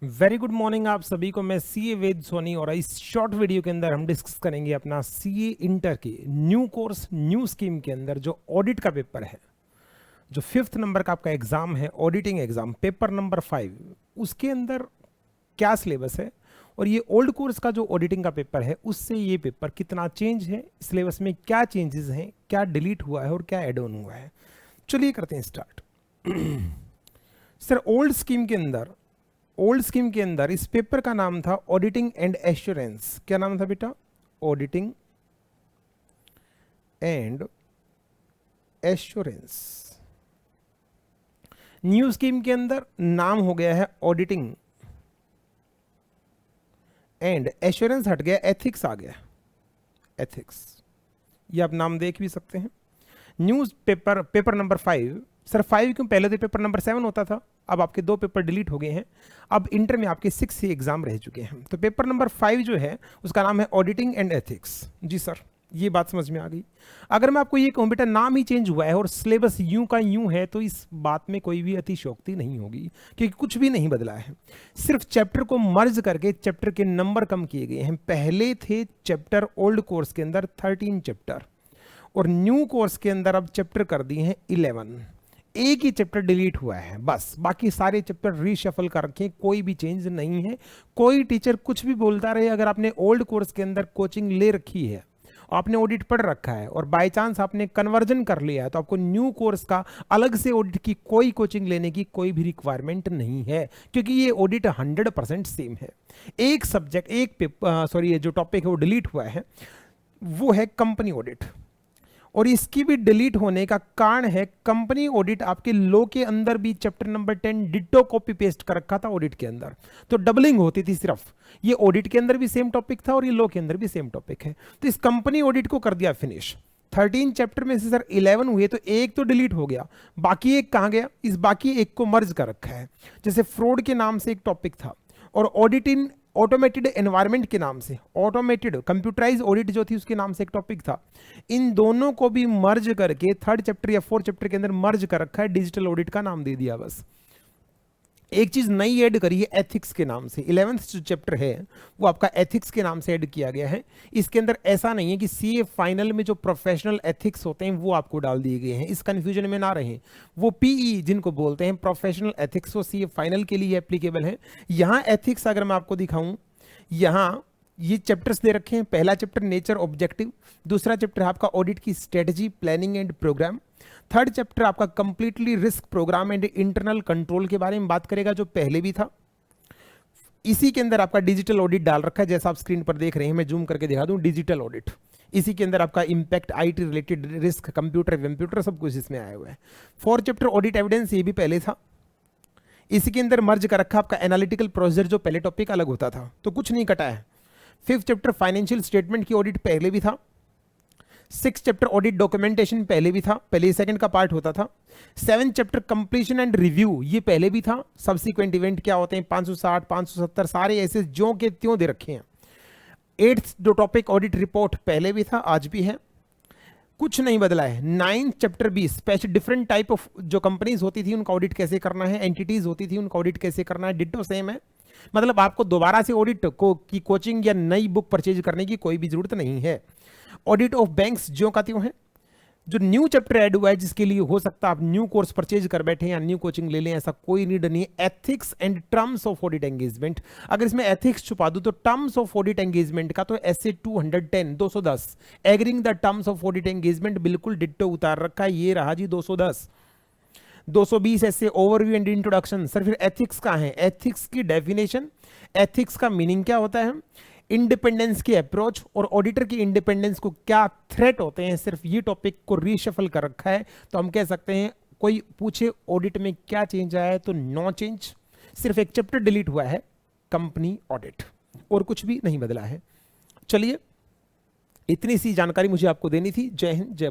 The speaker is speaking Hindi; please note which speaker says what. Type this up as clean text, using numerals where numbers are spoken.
Speaker 1: वेरी गुड मॉर्निंग आप सभी को। मैं सीए वेद सोनी और इस शॉर्ट वीडियो के अंदर हम डिस्कस करेंगे अपना सीए इंटर के न्यू कोर्स न्यू स्कीम के अंदर जो ऑडिट का पेपर है, जो 5th नंबर का आपका एग्जाम है, ऑडिटिंग एग्जाम पेपर नंबर 5, उसके अंदर क्या सिलेबस है और ये ओल्ड कोर्स का जो ऑडिटिंग का पेपर है उससे ये पेपर कितना चेंज है, सिलेबस में क्या चेंजेस हैं, क्या डिलीट हुआ है और क्या एड ऑन हुआ है। चलिए करते हैं स्टार्ट। सर ओल्ड स्कीम के अंदर इस पेपर का नाम था ऑडिटिंग एंड एश्योरेंस। क्या नाम था बेटा? Auditing and assurance. New scheme के अंदर नाम हो गया है ऑडिटिंग एंड एश्योरेंस, हट गया, एथिक्स आ गया, एथिक्स। ये आप नाम देख भी सकते हैं। News paper number 5। सर 5 क्यों? पहले तो पेपर नंबर 7 होता था, अब आपके 2 पेपर डिलीट हो गए हैं। अब इंटर में आपके 6 ही एग्जाम रह चुके हैं। तो पेपर नंबर 5 जो है उसका नाम है ऑडिटिंग एंड एथिक्स। जी सर, ये बात समझ में आ गई। अगर मैं आपको ये कहूँ बेटा नाम ही चेंज हुआ है और सिलेबस यूं का यूं है, तो इस बात में कोई भी अतिशयोक्ति नहीं होगी, क्योंकि कुछ भी नहीं बदला है। सिर्फ चैप्टर को मर्ज करके चैप्टर के नंबर कम किए गए हैं। पहले थे चैप्टर ओल्ड कोर्स के अंदर 13 चैप्टर और न्यू कोर्स के अंदर अब चैप्टर कर दिए हैं 11। एक ही चैप्टर डिलीट हुआ है बस, बाकी सारे चैप्टर रीशफल कर रखे हैं, कोई भी चेंज नहीं है। कोई टीचर कुछ भी बोलता रहे, अगर आपने ओल्ड कोर्स के अंदर कोचिंग ले रखी है, आपने ऑडिट पढ़ रखा है और बाय चांस आपने कन्वर्जन कर लिया है, तो आपको न्यू कोर्स का अलग से ऑडिट की कोई कोचिंग लेने की कोई भी रिक्वायरमेंट नहीं है, क्योंकि ये ऑडिट 100% सेम है। एक सब्जेक्ट, एक पेपर, सॉरी, ये जो टॉपिक है वो डिलीट हुआ है, वो है कंपनी ऑडिट। और इसकी भी डिलीट होने का कारण है कंपनी ऑडिट आपके लो के अंदर भी chapter number 10 ditto copy paste कर रखा था ऑडिट के अंदर, तो डबलिंग होती थी। सिर्फ ये ऑडिट के अंदर भी सेम टॉपिक था और ये लो के अंदर भी सेम टॉपिक है, तो इस कंपनी ऑडिट को कर दिया फिनिश। 13 चैप्टर में से सर 11 हुए, तो एक तो डिलीट हो गया, बाकी एक कहां गया? इस बाकी एक को मर्ज कर रखा है। जैसे फ्रॉड के नाम से एक टॉपिक था और ऑडिट इन ऑटोमेटेड एनवायरनमेंट के नाम से, ऑटोमेटेड कंप्यूटराइज ऑडिट जो थी उसके नाम से एक टॉपिक था। इन दोनों को भी मर्ज करके 3rd चैप्टर या 4th चैप्टर के अंदर मर्ज कर रखा है, डिजिटल ऑडिट का नाम दे दिया बस। एक चीज नई ऐड करी है एथिक्स के नाम से। 11th जो चैप्टर है वो आपका एथिक्स के नाम से ऐड किया गया है। इसके अंदर ऐसा नहीं है कि सीए फाइनल में जो प्रोफेशनल एथिक्स होते हैं वो आपको डाल दिए गए हैं, इस कंफ्यूजन में ना रहें। वो पीई जिनको बोलते हैं प्रोफेशनल एथिक्स, वो सीए फाइनल के लिए एप्लीकेबल है। यहाँ एथिक्स अगर मैं आपको दिखाऊं, यहाँ ये चैप्टर्स दे रखे हैं। पहला चैप्टर नेचर ऑब्जेक्टिव, दूसरा चैप्टर आपका ऑडिट की strategy planning and programme, 3rd chapter आपका completely risk programme and internal control के बारे में बात करेगा, जो पहले भी था। इसी के अंदर आपका डिजिटल ऑडिट डाल रखा है, जैसा आप स्क्रीन पर देख रहे हैं। मैं जूम करके दिखा दूं, डिजिटल ऑडिट। इसी के अंदर आपका impact, IT related risk, computer सब कुछ इसमें आया हुआ है। 4th चैप्टर ऑडिट एविडेंस, ये भी पहले था। इसी के अंदर मर्ज कर रखा आपका एनालिटिकल प्रोसीजर, जो पहले टॉपिक अलग होता था, तो कुछ नहीं कटा है। 5th चैप्टर फाइनेंशियल स्टेटमेंट की ऑडिट पहले भी था। 6th चैप्टर ऑडिट डॉक्यूमेंटेशन पहले भी था, पहले 2nd का पार्ट होता था। 7th chapter completion and review, ये पहले भी था। सब्सिक्वेंट इवेंट क्या होते हैं, 560, 570 सारे ऐसे ज्यों के त्यों दे रखे हैं। 8th जो टॉपिक ऑडिट रिपोर्ट पहले भी था, आज भी है, कुछ नहीं बदला है। 9th चैप्टर भी स्पेशल डिफरेंट टाइप ऑफ जो कंपनीज होती थी उनका ऑडिट कैसे करना है, एंटिटीज होती थी उनका ऑडिट कैसे करना है, डिट्टो सेम है। मतलब आपको दोबारा से ऑडिट की कोचिंग या नई बुक परचेज करने की कोई भी जरूरत नहीं है। ऑडिट ऑफ बैंक्स ज्यों का त्यों है। जो न्यू चैप्टर ऐड हुआ है, जिसके लिए हो सकता है आप न्यू कोर्स परचेज कर बैठे या न्यू कोचिंग ले लें, ऐसा कोई नीड नहीं है। Ethics and terms of audit engagement, अगर इसमें एथिक्स छुपा दूं तो टर्म्स ऑफ ऑडिट एंगेजमेंट का तो ऐसे 210 agreeing the terms of audit engagement बिल्कुल डिट्टो उतार रखा है। ये रहा जी 210। 220 ऐसे ओवरव्यू एंड इंट्रोडक्शन। सर फिर एथिक्स कहां है? एथिक्स की डेफिनेशन, एथिक्स का मीनिंग क्या होता है, इंडिपेंडेंस की अप्रोच और ऑडिटर की इंडिपेंडेंस को क्या थ्रेट होते हैं, सिर्फ ये टॉपिक को रीशफल कर रखा है। तो हम कह सकते हैं, कोई पूछे ऑडिट में क्या चेंज आया है, तो नो चेंज। सिर्फ एक चैप्टर डिलीट हुआ है, कंपनी ऑडिट, और कुछ भी नहीं बदला है। चलिए, इतनी सी जानकारी मुझे आपको देनी थी। जय हिंद, जय